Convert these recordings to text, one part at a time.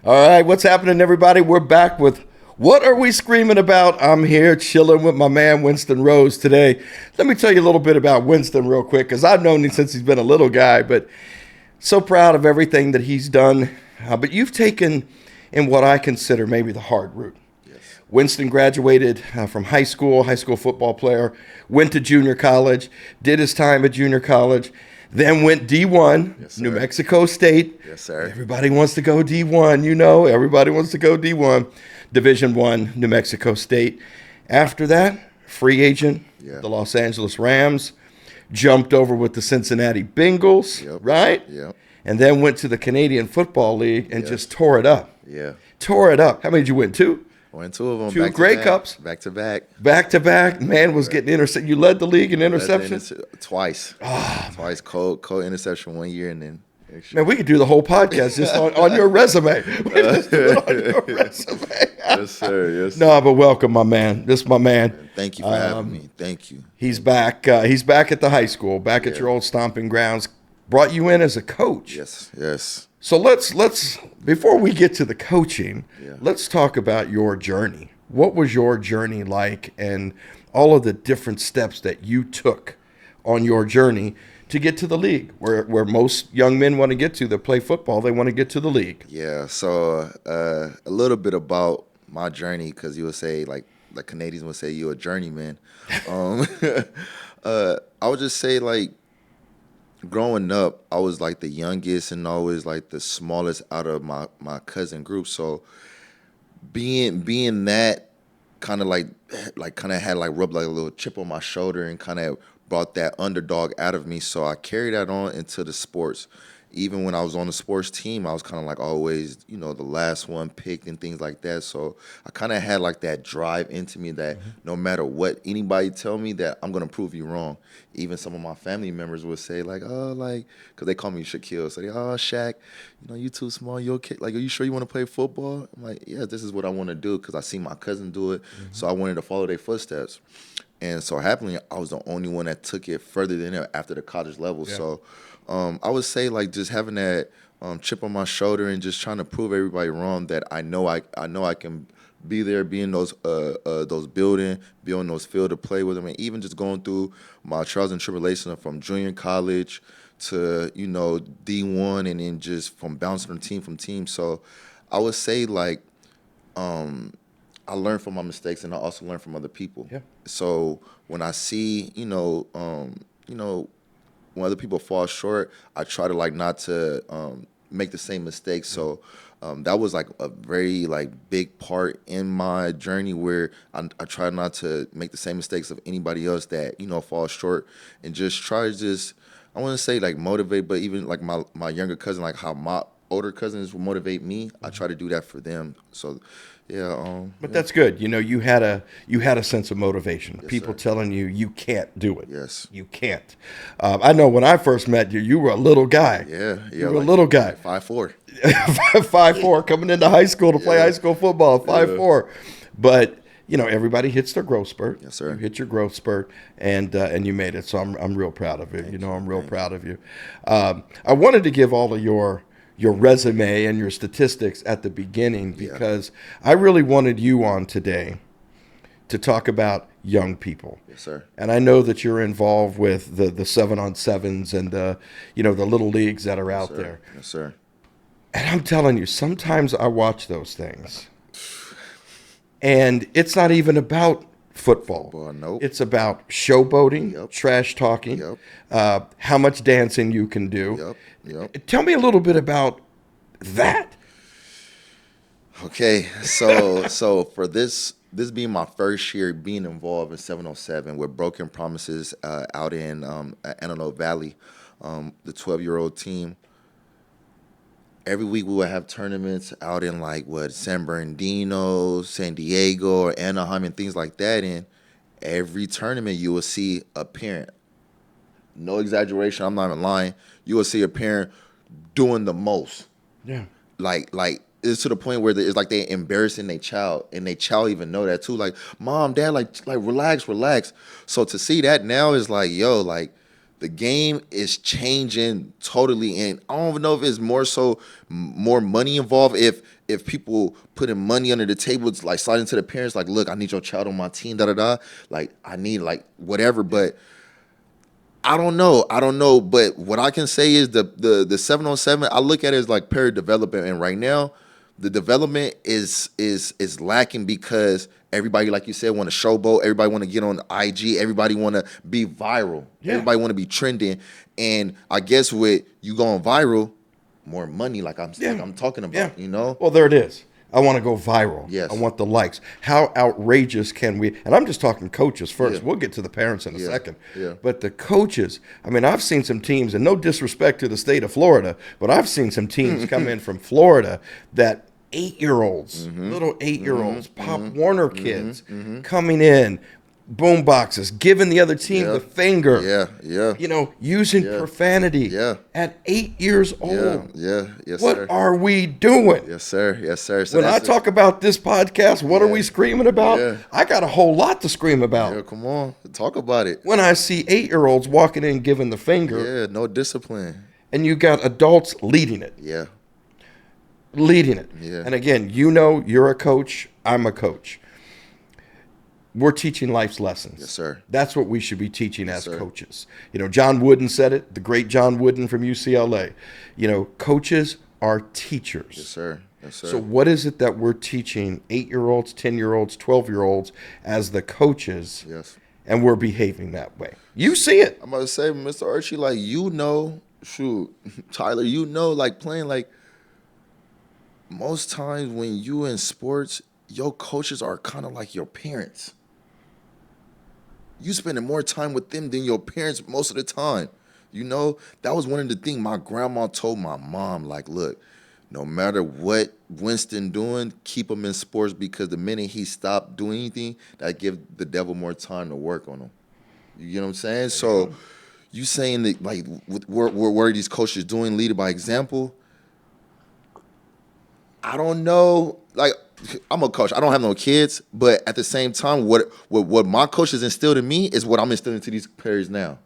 All right, what's happening, everybody? We're back with What Are We Screaming About? I'm here chilling with my man, Winston Rose, today. Let me tell you a little bit about Winston real quick, because I've known him since he's been a little guy, but so proud of everything that he's done. But you've taken in what I consider maybe the hard route. Yes. Winston graduated from high school football player, went to junior college, did his time at junior college, then went D1, Yes, New sir. Mexico State. Yes, sir. Everybody wants to go D1, you know. Everybody wants to go D1. Division I, New Mexico State. After that, free agent, Yeah. the Los Angeles Rams. Jumped over with the Cincinnati Bengals, Yep. right? Yep. And then went to the Canadian Football League and Yes. just tore it up. Yeah. Tore it up. How many did you win? Two? Won two of them. Two back to Grey back, Cups. Back to back. Back to back. Man was getting intercepted. You led the league in interceptions? Twice. Twice. Co-interception 1 year and then extra. Man, we could do the whole podcast just on your resume. We just do it on your resume. Yes, sir. Yes. No, but welcome, my man. This is my man. Thank you for having me. Thank you. He's back. He's back at the high school, back at Yeah. your old stomping grounds. Brought you in as a coach. Yes. Yes. So let's before we get to the coaching, Yeah. let's talk about your journey. What was your journey like, and all of the different steps that you took on your journey to get to the league, where most young men want to get to that play football? They want to get to the league. Yeah. So a little bit about my journey, because you would say like Canadians would say you're a journeyman. I would just say like growing up, I was like the youngest and always like the smallest out of my cousin group. So being that kind of like kind of had like rubbed like a little chip on my shoulder and kind of brought that underdog out of me. So I carried that on into the sports. Even when I was on the sports team, I was kind of like always, the last one picked and things like that. So I kind of had like that drive into me that no matter what anybody tell me, that I'm gonna prove you wrong. Even some of my family members would say like, oh, like, because they call me Shaquille, so they, oh, Shaq, you too small, you okay? Like, are you sure you want to play football? I'm like, yeah, this is what I want to do, because I see my cousin do it, so I wanted to follow their footsteps. And so happily, I was the only one that took it further than them after the college level. Yeah. So I would say like just having that chip on my shoulder and just trying to prove everybody wrong that I know I can be there, be in those building, be on those field to play with them, and even just going through my trials and tribulations from junior college to D1, and then just from bouncing from team. So I would say like I learned from my mistakes, and I also learned from other people. Yeah. So when I see when other people fall short, I try to like not to make the same mistakes. So that was like a very like big part in my journey, where I try not to make the same mistakes of anybody else that falls short, and just try to just, I want to say like motivate, but even like my younger cousin, like how my older cousins will motivate me, I try to do that for them. So yeah. But that's good. You had a sense of motivation. Yes, People sir. telling you can't do it. Yes. You can't. I know when I first met you, you were a little guy. Yeah. You were a little guy. 5'4". 5'4", coming into high school to play Yeah. high school football, 5'4". But everybody hits their growth spurt. Yes, sir. You hit your growth spurt, and you made it. So I'm real proud of you. I'm real proud of you. I wanted to give all of your resume and your statistics at the beginning, because I really wanted you on today to talk about young people. Yes, sir. And I know that you're involved with the 7-on-7s and the little leagues that are out there. Yes, sir. And I'm telling you, sometimes I watch those things, and it's not even about football. Nope. It's about showboating, Yep. trash talking, Yep. how much dancing you can do. Yep. Tell me a little bit about that. Okay, so for this being my first year being involved in 707 with Broken Promises out in Antelope Valley, the 12-year-old team. Every week we would have tournaments out in like San Bernardino, San Diego, or Anaheim, and things like that. And every tournament you will see a parent. No exaggeration, I'm not even lying. You will see a parent doing the most. Yeah. Like it's to the point where it's like they're embarrassing their child, and their child even know that too. Like, mom, dad, like relax. So to see that now is like, yo, like the game is changing totally, and I don't even know if it's more money involved. If people putting money under the table, it's like sliding to the parents, like, look, I need your child on my team, da da da. Like, I need like whatever, but I don't know. But what I can say is the 7-on-7, I look at it as like player development, and right now, the development is lacking because everybody, like you said, want to showboat. Everybody want to get on IG. Everybody want to be viral. Yeah. Everybody want to be trending. And I guess with you going viral, more money, like I'm talking about, you know? Well, there it is. I want to go viral. Yes. I want the likes. How outrageous can we? And I'm just talking coaches first. Yeah. We'll get to the parents in a second. Yeah. But the coaches, I mean, I've seen some teams, and no disrespect to the state of Florida, but I've seen some teams come in from Florida that 8-year-olds, little 8-year-olds, Pop Warner kids coming in, boom boxes, giving the other team the finger. Yeah. You know, using profanity at 8 years old. Yes, what sir. are we doing? Yes, sir. So when I talk about this podcast, what are we screaming about? Yeah. I got a whole lot to scream about. Yeah, come on. Talk about it. When I see 8-year-olds walking in giving the finger. Yeah, no discipline. And you got adults leading it. Yeah. Leading it. Yeah. And again, you know, you're a coach. I'm a coach. We're teaching life's lessons. Yes, sir. That's what we should be teaching as coaches. You know, John Wooden said it, the great John Wooden from UCLA. You know, coaches are teachers. Yes, sir. Yes, sir. So what is it that we're teaching 8-year-olds, 10-year-olds, 12-year-olds as the coaches? Yes. And we're behaving that way. You see it. I'm about to say, Mr. Archey, like, you know, Tyler, you know, like, playing, like, most times when you in sports, your coaches are kind of like your parents. You spending more time with them than your parents most of the time. You know, that was one of the things my grandma told my mom, like, look, no matter what Winston doing, keep him in sports, because the minute he stopped doing anything, that give the devil more time to work on him. You know what I'm saying? So you saying that, like, what are these coaches doing, leading by example? I don't know. Like, I'm a coach. I don't have no kids, but at the same time, what my coaches instilled in me is what I'm instilling to these players now.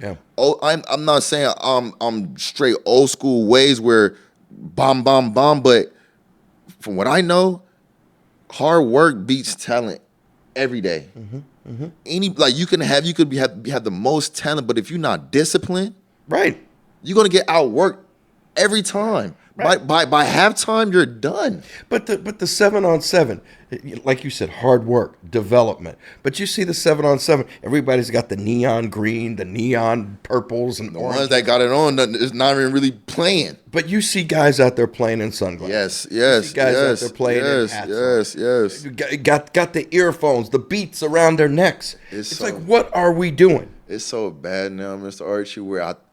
Yeah. Oh, I'm not saying I'm straight old school ways where bomb, but from what I know, hard work beats talent every day. You could have the most talent, but if you're not disciplined, right, you're gonna get outworked every time. Right. By halftime, you're done. But the 7-on-7, like you said, hard work, development. But you see the 7-on-7, everybody's got the neon green, the neon purples, and the orange. ones that got it on is not even really playing. But you see guys out there playing in sunglasses. Yes. You see guys out there playing in hats. Yes. Got the earphones, the beats around their necks. It's like, what are we doing? It's so bad now, Mr. Archey,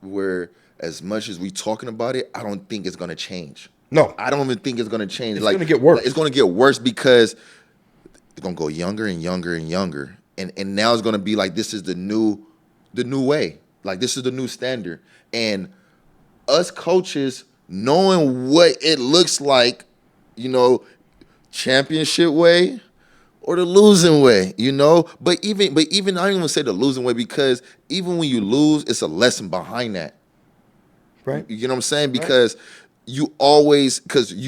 where as much as we talking about it, I don't think it's going to change. No. I don't even think it's going to change. It's going to get worse. It's going to get worse because it's going to go younger and younger and younger. And now it's going to be like, this is the new way. Like, this is the new standard. And us coaches, knowing what it looks like, you know, championship way or the losing way, you know? But even I don't even say the losing way, because even when you lose, it's a lesson behind that. Right. You know what I'm saying? Because you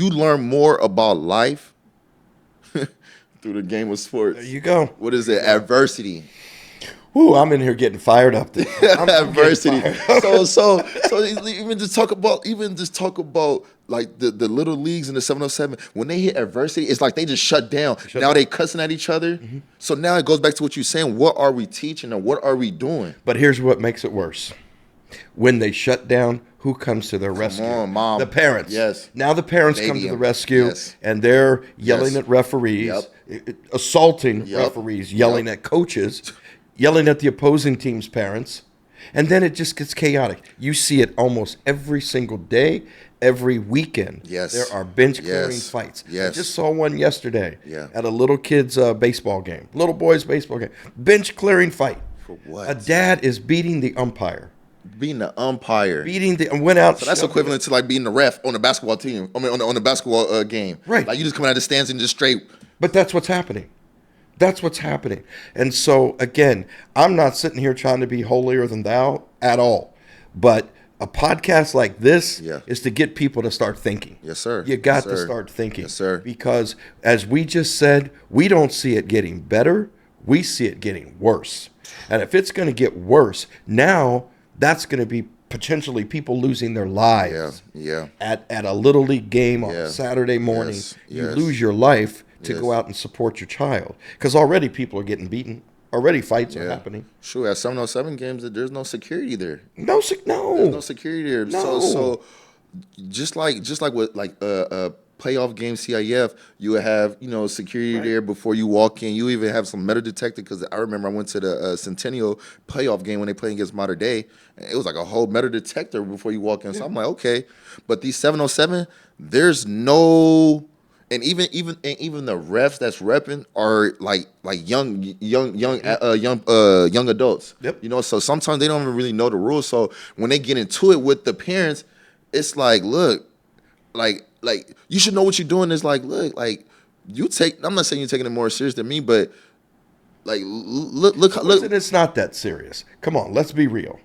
learn more about life through the game of sports. There you go. What is it? Adversity. Ooh, I'm in here getting fired up. Adversity. So even just talk about like the little leagues in the 707. When they hit adversity, it's like they just shut down. Now they cussing at each other. So now it goes back to what you're saying. What are we teaching and what are we doing? But here's what makes it worse. When they shut down, who comes to their rescue? Come on, Mom. The parents. Yes. Now the parents come to the rescue, and they're yelling at referees, assaulting referees, yelling at coaches, yelling at the opposing team's parents, and then it just gets chaotic. You see it almost every single day, every weekend. Yes. There are bench clearing fights. Yes. I just saw one yesterday at a little kid's baseball game, little boy's baseball game. Bench clearing fight. For what? A dad is beating the umpire. Being the umpire. Went out. So that's equivalent to like being the ref on a basketball team. I mean, on the basketball game. Right. Like, you just come out of the stands and just straight. But that's what's happening. That's what's happening. And so, again, I'm not sitting here trying to be holier than thou at all. But a podcast like this Yeah. is to get people to start thinking. Yes, sir. You got Yes, to sir. start thinking. Yes, sir. Because, as we just said, we don't see it getting better. We see it getting worse. And if it's going to get worse, now that's going to be potentially people losing their lives. Yeah. At a Little League game on Yeah. Saturday morning, Yes. you Yes. lose your life to Yes. go out and support your child. Because already people are getting beaten. Already fights are happening. Sure. At 707 games, there's no security there. No. There's no security there. No. So just like with playoff game CIF, you would have security there before you walk in. You even have some metal detector, because I remember I went to the Centennial playoff game when they played against Mater Dei, and it was like a whole metal detector before you walk in. So I'm like, okay, but these 707, there's no. And even the refs that's repping are like young adults. Yep. So sometimes they don't even really know the rules. So when they get into it with the parents, it's like, look, like you should know what you're doing. Is like, look, like you take. I'm not saying you're taking it more serious than me, but like look. Listen, it's not that serious. Come on, let's be real.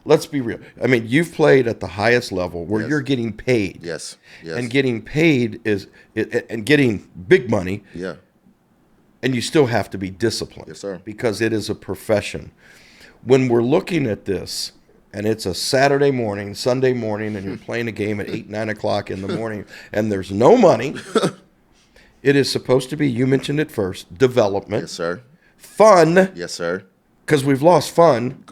Let's be real. I mean, you've played at the highest level where you're getting paid. Yes. And getting paid and getting big money. Yeah. And you still have to be disciplined. Yes, sir. Because it is a profession. When we're looking at this, and it's a Saturday morning, Sunday morning, and you're playing a game at 8, 9 o'clock in the morning, and there's no money, it is supposed to be, you mentioned it first, development. Yes, sir. Fun. Yes, sir. Because we've lost fun.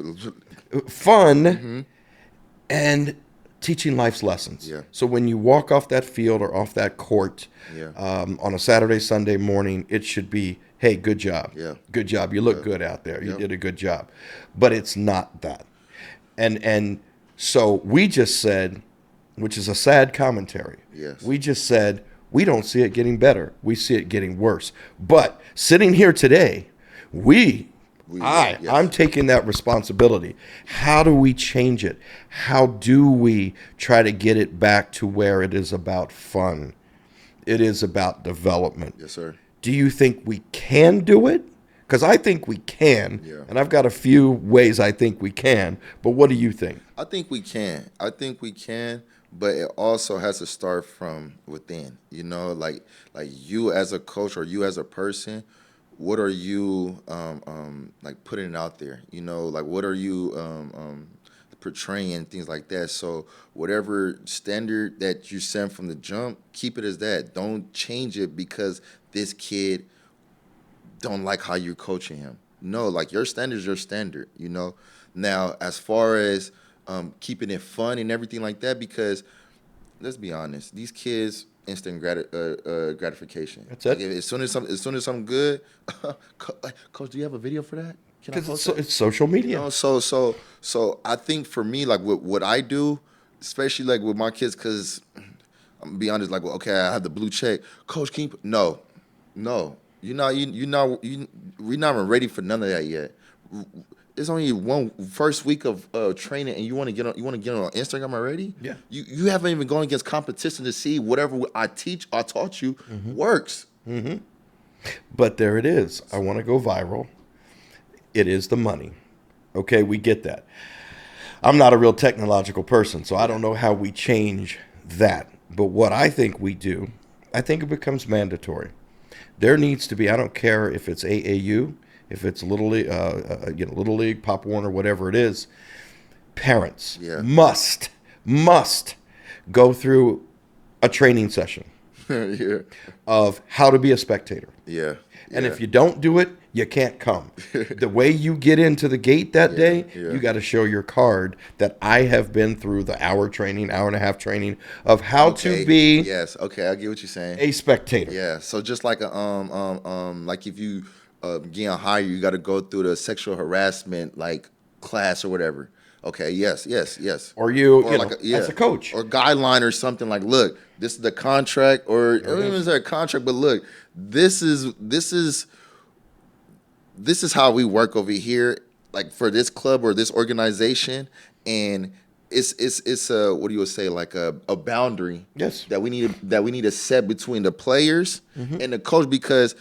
And teaching life's lessons. Yeah. So when you walk off that field or off that court Yeah. on a Saturday, Sunday morning, it should be, hey, good job. Yeah. Good job. You look good out there. You did a good job. But it's not that. And so we just said, which is a sad commentary. Yes. We just said, we don't see it getting better. We see it getting worse. But sitting here today, I'm taking that responsibility. How do we change it? How do we try to get it back to where it is about fun? It is about development. Yes, sir. Do you think we can do it? Because I think we can, and I've got a few ways I think we can, but what do you think? I think we can. But it also has to start from within. Like you as a coach or you as a person, what are you like putting out there? Like what are you portraying, things like that. So whatever standard that you set from the jump, keep it as that. Don't change it because this kid don't like how you're coaching him. No, like your standard is your standard. Now as far as keeping it fun and everything like that, because let's be honest, these kids instant gratification. That's it. Like as soon as something good, coach, do you have a video for that? Can I post that? It's social media. So I think for me, like what I do, especially like with my kids, because I'm gonna be honest, like, well, okay, I have the blue check. Coach, can you no, we're not even ready for none of that yet. It's only one first week of training, and you want to get on Instagram already? Yeah. You haven't even gone against competition to see whatever I taught you works. Mm-hmm. But there it is. I want to go viral. It is the money. Okay, we get that. I'm not a real technological person, so I don't know how we change that. But what I think we do, I think it becomes mandatory. There needs to be, I don't care if it's AAU, if it's Little League, Little League, Pop Warner, whatever it is, parents must go through a training session of how to be a spectator. Yeah. And if you don't do it, you can't come. The way you get into the gate that day, you got to show your card that I have been through the hour and a half training of how to be. Yes. Okay, I get what you're saying. A spectator. Yeah. So just like like if you get hired, you got to go through the sexual harassment like class or whatever. Okay. Yes. Or you like as a coach or guideline or something like, look, this is the contract, or even is there a contract, but look, this is how we work over here, like for this club or this organization, and it's a, what do you say, like a boundary that we need to set between the players and the coach, because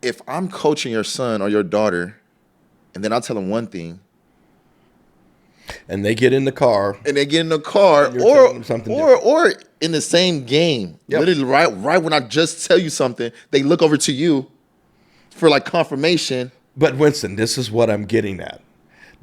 if I'm coaching your son or your daughter, and then I'll tell them one thing, and they get in the car, and they get in the car, you're telling them something or in the same game, Yep. literally right when I just tell you something, they look over to you for like confirmation. But Winston, this is what I'm getting at.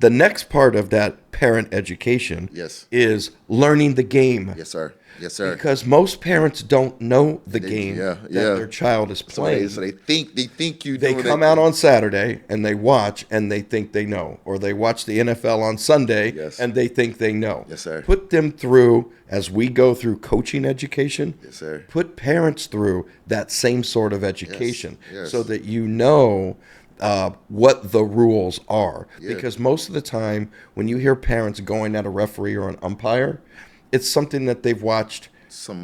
The next part of that parent education Yes. is learning the game. Yes, sir. Yes, sir. Because most parents don't know the game yeah, that yeah. their child is playing. So they think you. They come out on Saturday and they watch and they think they know, or they watch the NFL on Sunday Yes. and they think they know. Yes, sir. Put them through, as we go through coaching education. Yes, sir. Put parents through that same sort of education, Yes. so that you know what the rules are. Yeah. Because most of the time, when you hear parents going at a referee or an umpire, it's something that they've watched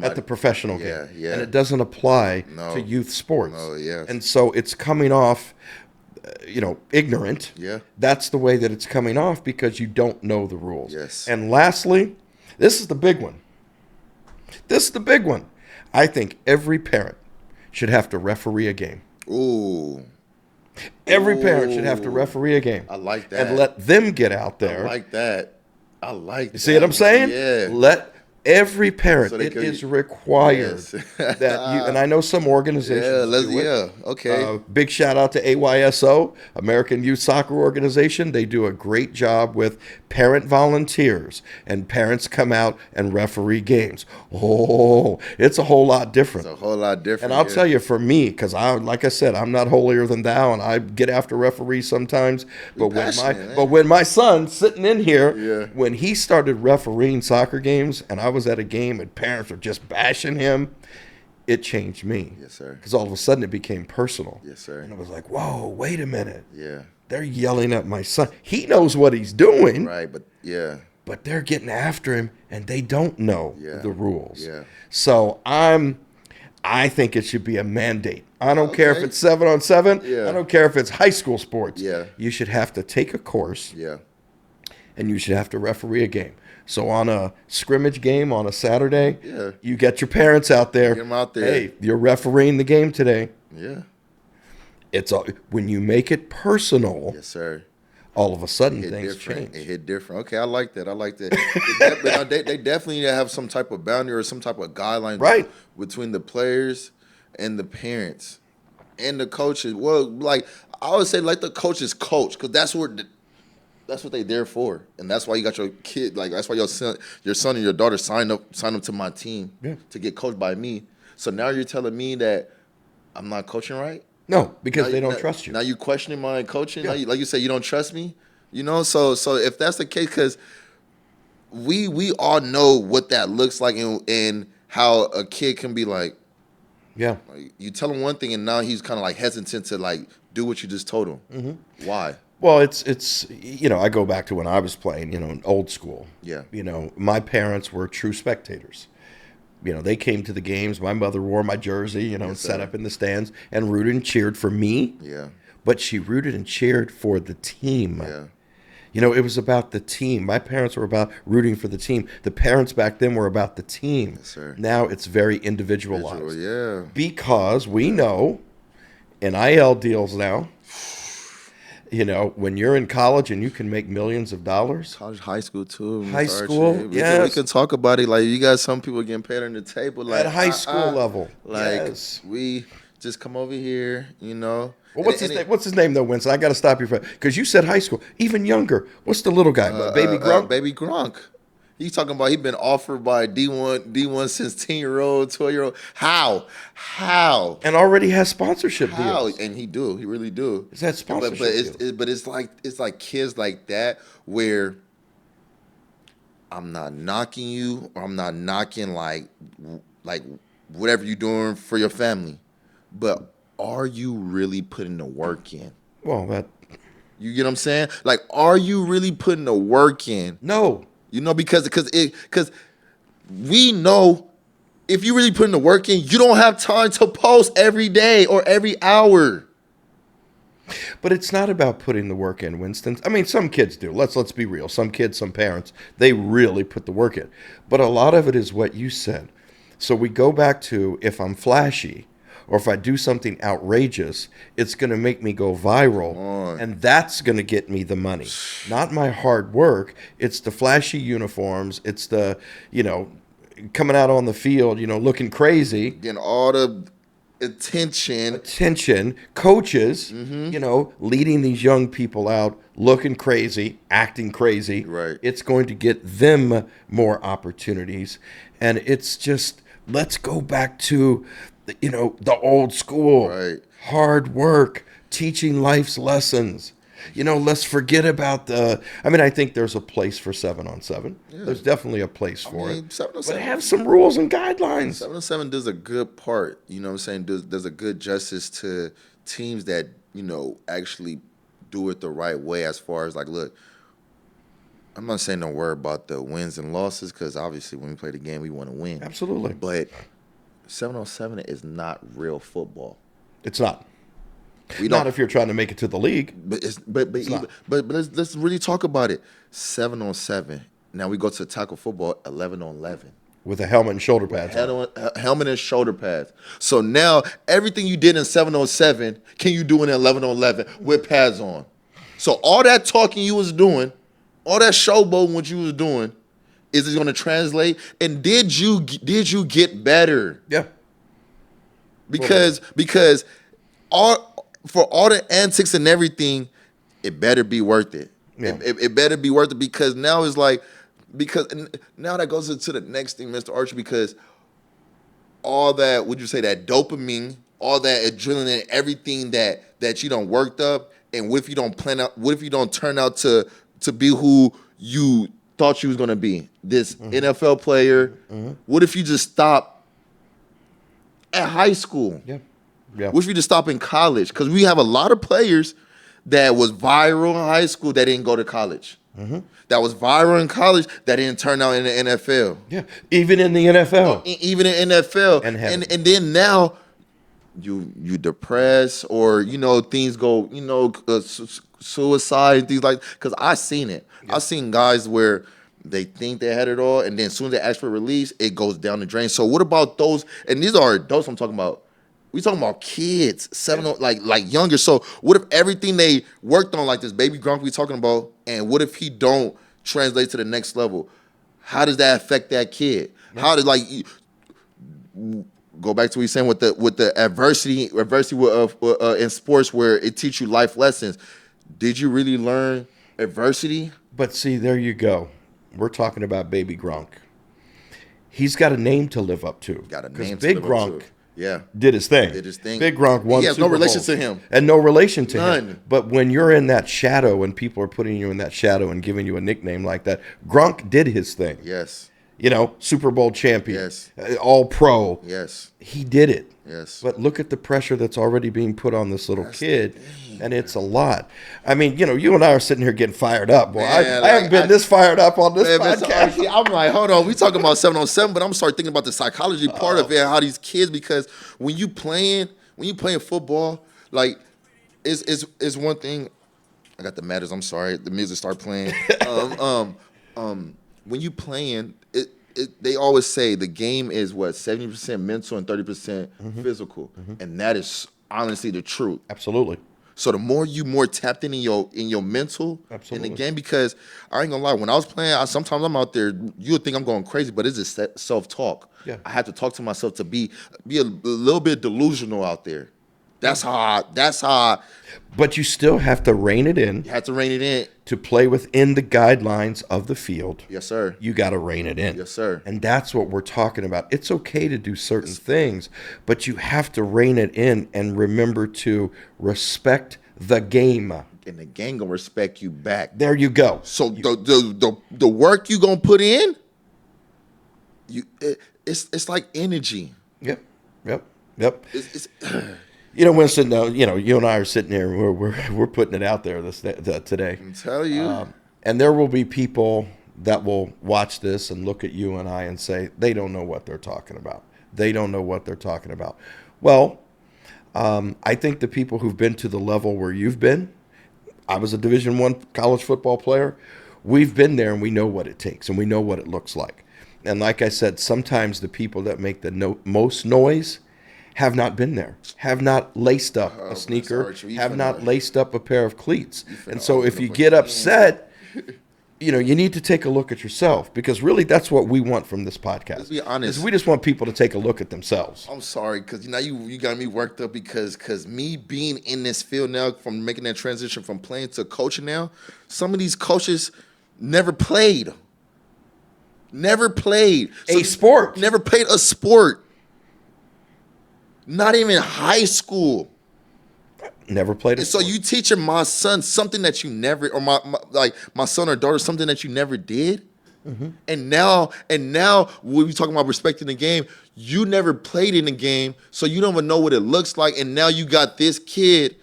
at the professional game. Yeah. And it doesn't apply No. to youth sports. No, yes. And so it's coming off, ignorant. Yeah. That's the way that it's coming off, because you don't know the rules. Yes. And lastly, this is the big one. I think every parent should have to referee a game. Ooh. Every parent should have to referee a game. I like that. And let them get out I there. like that. I like. You see what I'm saying? Yeah. Let every parent, So they it could- is required Yes. that you, and I know some organizations do it. Okay. Big shout out to AYSO, American Youth Soccer Organization. They do a great job with parent volunteers, and parents come out and referee games. Oh, it's a whole lot different. It's a whole lot different. And I'll tell you, for me, because like I said, I'm not holier than thou, and I get after referees sometimes. But when my son sitting in here, Yeah. when he started refereeing soccer games, and I was at a game and parents were just bashing him, it changed me. Yes, sir. Because all of a sudden it became personal. Yes, sir. And I was like, whoa, wait a minute. Yeah. They're yelling at my son. He knows what he's doing, Right, but yeah. but they're getting after him, and they don't know Yeah. the rules. Yeah. So I think it should be a mandate. I don't care if Okay. it's 7-on-7. Yeah. I don't care if it's high school sports. Yeah. You should have to take a course, Yeah. and you should have to referee a game. So on a scrimmage game on a Saturday, Yeah. you get your parents out there. Get 'em out there. Hey, you're refereeing the game today. Yeah. When you make it personal, Yes, sir. all of a sudden Hit things different. change. It hit different. Okay, I like that. They definitely need to have some type of boundary or some type of guideline Right. between the players and the parents and the coaches. Well, like I would say, like the coaches coach, because that's what they're there for, and that's why you got your kid. Like that's why your son and your daughter signed up to my team to get coached by me. So now you're telling me that I'm not coaching right? No, because Now they you- don't now- trust you. Now you questioning my coaching. Yeah. Now like you say, you don't trust me. So if that's the case, because we all know what that looks like, and how a kid can be like Yeah. you tell him one thing, and now he's kind of like hesitant to like do what you just told him. Mm-hmm. Why? Well, it's I go back to when I was playing, in old school. Yeah. My parents were true spectators. They came to the games. My mother wore my jersey, and Yes, sat sir. up in the stands and rooted and cheered for me. Yeah. But she rooted and cheered for the team. Yeah. It was about the team. My parents were about rooting for the team. The parents back then were about the team. Yes, sir. Now it's very individualized. Yeah. Because we know NIL deals now, when you're in college and you can make millions of dollars. College, high school too. Miss High Archey. school, We yes. can talk about it. Like you got some people getting paid on the table. Like At high school level. Like Yes. we just come over here. Well, what's his name? What's his name though, Winston? I got to stop you because you said high school, even younger. What's the little guy? Baby Grunk. Baby Gronk. He's talking about he been offered by D1 since 10-year-old, 12-year-old. How? And already has sponsorship How? deals. And he really do. Is that sponsorship deals? But it's like kids like that where I'm not knocking you, or I'm not knocking like whatever you're doing for your family, but are you really putting the work in? Well, You get what I'm saying? Like, are you really putting the work in? no. Because we know if you really putting the work in, you don't have time to post every day or every hour. But it's not about putting the work in, Winston. I mean, some kids do. Let's be real. Some kids, some parents, they really put the work in. But a lot of it is what you said. So we go back to, if I'm flashy, or if I do something outrageous, it's going to make me go viral, and that's going to get me the money. Not my hard work. It's the flashy uniforms. It's the, coming out on the field, looking crazy. Getting all the attention. Coaches, leading these young people out, looking crazy, acting crazy. Right. It's going to get them more opportunities. And it's just, let's go back to, the old school. Right. Hard work, teaching life's lessons. Let's forget about I think there's a place for 7-on-7. Yeah. There's definitely a place for it. 7-on-7. But have some rules and guidelines. 7-on-7 does a good part. You know what I'm saying? Does a good justice to teams that, actually do it the right way as far as, like, look, I'm not saying don't worry about the wins and losses because obviously when we play the game, we want to win. Absolutely. But 7-on-7 is not real football. It's not. Not if you're trying to make it to the league. But let's really talk about it. 7-on-7. Now we go to tackle football 11-on-11 with a helmet and shoulder pads. Helmet and shoulder pads. So now everything you did in 7-on-7, can you do in 11-on-11 with pads on? So all that talking you was doing, all that showboating what you was doing, is it going to translate? And did you get better? Yeah. Because for all the antics and everything, it better be worth it. Yeah. It better be worth it because now it's like, now that goes into the next thing, Mr. Archey, because all that, would you say, that dopamine, all that adrenaline, everything that you done worked up, and what if you don't turn out to be who you thought you was gonna be, this NFL player? What if you just stop at high school? Yeah. Yeah. What if you just stop in college? Because we have a lot of players that was viral in high school that didn't go to college. That was viral in college that didn't turn out in the NFL. Yeah, even in the NFL. Even in NFL. And then now you depressed or, things go, suicide and things like, because I seen it. Yeah. I've seen guys where they think they had it all, and then as soon as they ask for release, it goes down the drain. So what about those? And these are adults I'm talking about. We talking about kids, like younger. So what if everything they worked on, like this baby Gronk we talking about, and what if he don't translate to the next level? How does that affect that kid? Yeah. How does, go back to what you're saying with the adversity in sports where it teach you life lessons? Did you really learn adversity? But see, there you go. We're talking about baby Gronk. He's got a name to live up to. Got a name to Big live Gronk up to. Yeah, did his thing. Big Gronk won. He has no relation to him. And no relation to None. him. But when you're in that shadow and people are putting you in that shadow and giving you a nickname like that, Gronk did his thing. Yes. Super Bowl champion. Yes. All pro. Yes. He did it. Yes. But look at the pressure that's already being put on this little kid. And it's a lot. I mean, you and I are sitting here getting fired up. Boy, I haven't been this fired up on this podcast. I'm like, hold on. We talking about 7-on-7, but I'm starting thinking about the psychology part of it, how these kids, because when you playing football, like, it's one thing. I got the matters. I'm sorry. The music start playing. When you playing, they always say the game is 70% mental and 30% physical, and that is honestly the truth. Absolutely. So the more tapped in your mental in the game, because I ain't gonna lie, when I was playing, sometimes I'm out there, you would think I'm going crazy, but it's just self-talk. Yeah. I have to talk to myself to be a little bit delusional out there. That's how. But you still have to rein it in. You have to rein it in. To play within the guidelines of the field. Yes, sir. You got to rein it in. Yes, sir. And that's what we're talking about. It's okay to do certain things, but you have to rein it in and remember to respect the game. And the game gonna respect you back. There you go. So the work you gonna put in, it's like energy. Yep. It's Winston, you and I are sitting here and we're putting it out there today. I tell you. And there will be people that will watch this and look at you and I and say, they don't know what they're talking about. They don't know what they're talking about. Well, I think the people who've been to the level where you've been, I was a Division I college football player. We've been there and we know what it takes and we know what it looks like. And like I said, sometimes the people that make the most noise have not been there, have not laced up a sneaker, Archey, have not laced up a pair of cleats. And so open if you up a get can. upset, you know, you need to take a look at yourself, because really that's what we want from this podcast. Let's be honest. Is we just want people to take a look at themselves. I'm sorry, because now you got me worked up because me being in this field now, from making that transition from playing to coaching now, some of these coaches never played. Never played. A sport. Never played a sport. Not even high school. Never played a And so sport. you teaching my son something that you never, or my son or daughter something that you never did. Mm-hmm. And now when we talking about respecting the game, you never played in the game, so you don't even know what it looks like. And now you got this kid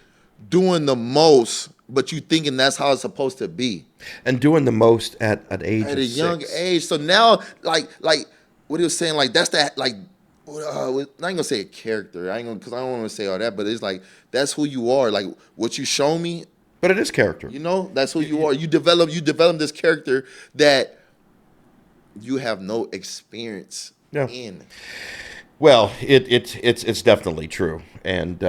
doing the most, but you thinking that's how it's supposed to be And doing the most at an age at of a young 6. age. So now, like what he was saying, like that's that, like I ain't gonna say a character. I ain't gonna, because I don't want to say all that, but it's like that's who you are. Like what you show me, But it is character. you know, that's who you are. You develop this character that you have no experience Yeah. in. Well, it's definitely true. And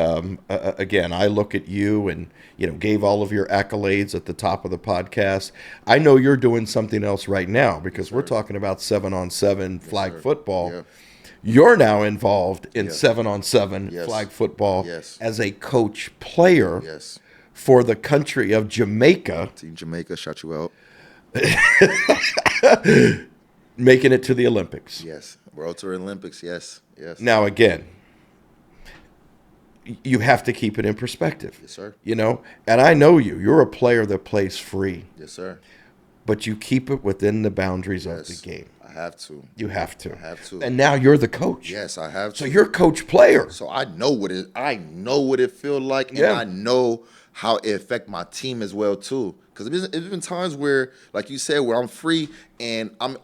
again, I look at you and, you know, gave all of your accolades at the top of the podcast. I know you're doing something else right now, because we're talking about 7-on-7 flag football. Yeah. You're now involved in Yeah. 7-on-7 Yes. flag football Yes. as a coach player Yes. for the country of Jamaica, Team Jamaica, shout you out. making it to the Olympics. Yes. World Tour Olympics. Yes. Yes. Now, again, you have to keep it in perspective. Yes, sir. You know, and I know you. You're a player that plays free, Yes, sir. but you keep it within the boundaries of Yes. the game. I have to. You have to. I have to. And now you're the coach. Yes, I have to. So you're coach player. So I know what it feels like, and Yeah. I know how it affect my team as well too. Because it's been times where, like you said, where I'm free and I'm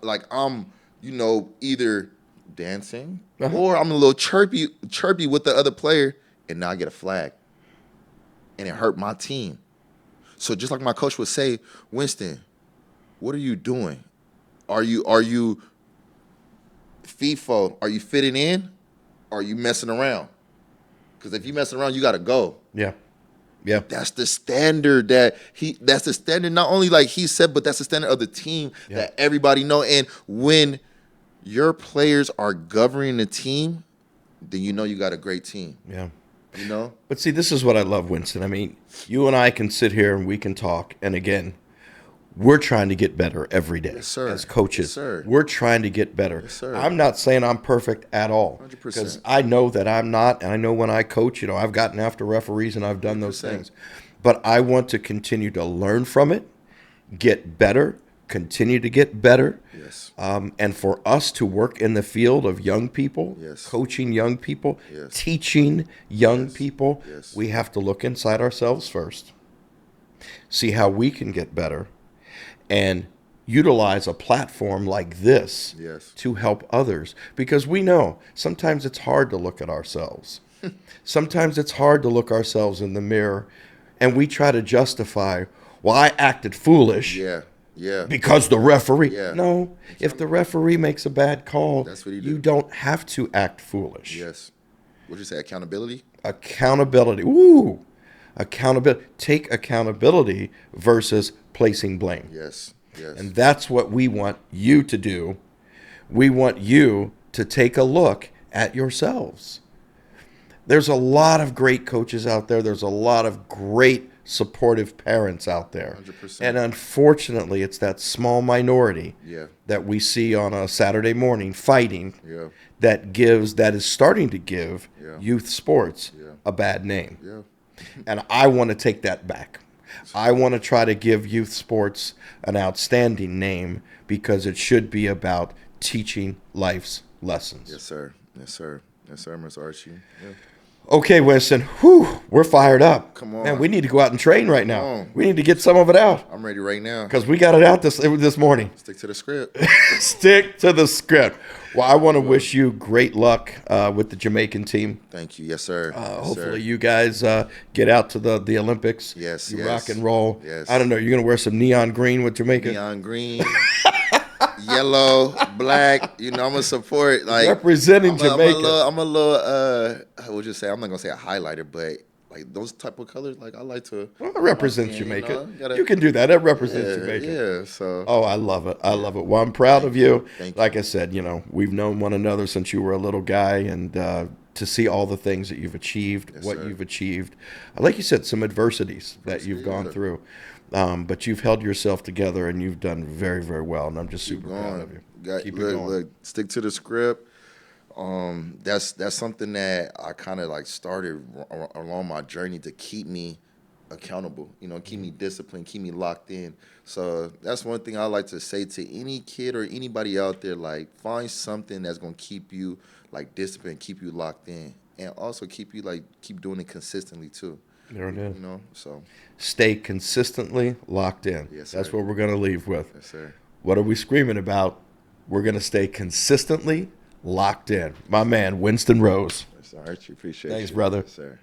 you know, either dancing or I'm a little chirpy with the other player, and now I get a flag, and it hurt my team. So just like my coach would say, Winston, what are you doing? Are you FIFO? Are you fitting in? Or are you messing around? Because if you messing around, you got to go. Yeah. Yeah. That's the standard that's the standard, not only like he said, but that's the standard of the team that everybody know. And when your players are governing the team, then you know you got a great team. Yeah. You know? But see, this is what I love, Winston. I mean, you and I can sit here and we can talk. And again, we're trying to get better every day sir. as coaches. Yes, sir. We're trying to get better. Yes, sir. I'm not saying I'm perfect at all. 100%. Because I know that I'm not. And I know when I coach, you know, I've gotten after referees and I've done those 100%. things. But I want to continue to learn from it, get better, continue to get better. Yes. And for us to work in the field of young people, Yes. coaching young people, Yes. teaching young people, Yes. we have to look inside ourselves first, see how we can get better, and utilize a platform like this Yes. to help others. Because we know sometimes it's hard to look at ourselves. Sometimes it's hard to look ourselves in the mirror, and we try to justify, well, I acted foolish. Yeah. Yeah. Because the referee. Yeah. No, if the referee makes a bad call, That's what he do. you don't have to act foolish. Yes. What'd you say? Accountability? Accountability. Ooh. Accountability. Take accountability versus placing blame. Yes. Yes. And that's what we want you to do. We want you to take a look at yourselves. There's a lot of great coaches out there. There's a lot of great supportive parents out there. 100%. And unfortunately, it's that small minority Yeah. that we see on a Saturday morning fighting Yeah. that is starting to give Yeah. youth sports Yeah. a bad name. Yeah. And I want to take that back. I want to try to give youth sports an outstanding name, because it should be about teaching life's lessons. Yes, sir. Yes, sir. Yes, sir, Mr. Archey. Yeah. Okay, Winston, whew, we're fired up. Come on. Man, we need to go out and train right now. Come on. We need to get some of it out, I'm ready right now. because we got it out this morning. Stick to the script. Stick to the script. Well, I want to wish you great luck with the Jamaican team. Thank you. Yes, sir. Yes, Hopefully sir. you guys get out to the Olympics. Yes, You yes. rock and roll. Yes. I don't know. You're going to wear some neon green with Jamaica? Neon green, yellow, black. You know, I'm gonna support like Representing Jamaica. I'm a little I would just say, I'm not gonna say a highlighter, but like those type of colors, like I like to. Well, it represents you, you make know, it. gotta- You can do that. It represents you, Yeah, make it. yeah. So Oh, I love it. I love it. Well, I'm proud of you. Thank Like I said, we've known one another since you were a little guy, and to see all the things that you've achieved, what sir. you've achieved, like you said, some adversities that you've gone through, but you've held yourself together, and you've done very, very well, and I'm just super proud of you. Keep it going. Look, stick to the script. That's something that I kind of like started along my journey to keep me accountable, keep me disciplined, keep me locked in. So that's one thing I like to say to any kid or anybody out there, like find something that's going to keep you like disciplined, keep you locked in, and also keep doing it consistently too. There it is. So Stay consistently locked in. Yes, sir. That's what we're going to leave with. yes, sir. What are we screaming about? We're going to stay consistently locked in. My man, Winston Rose. Yes, sir. Archie, appreciate Thanks, you. brother. Yes, sir.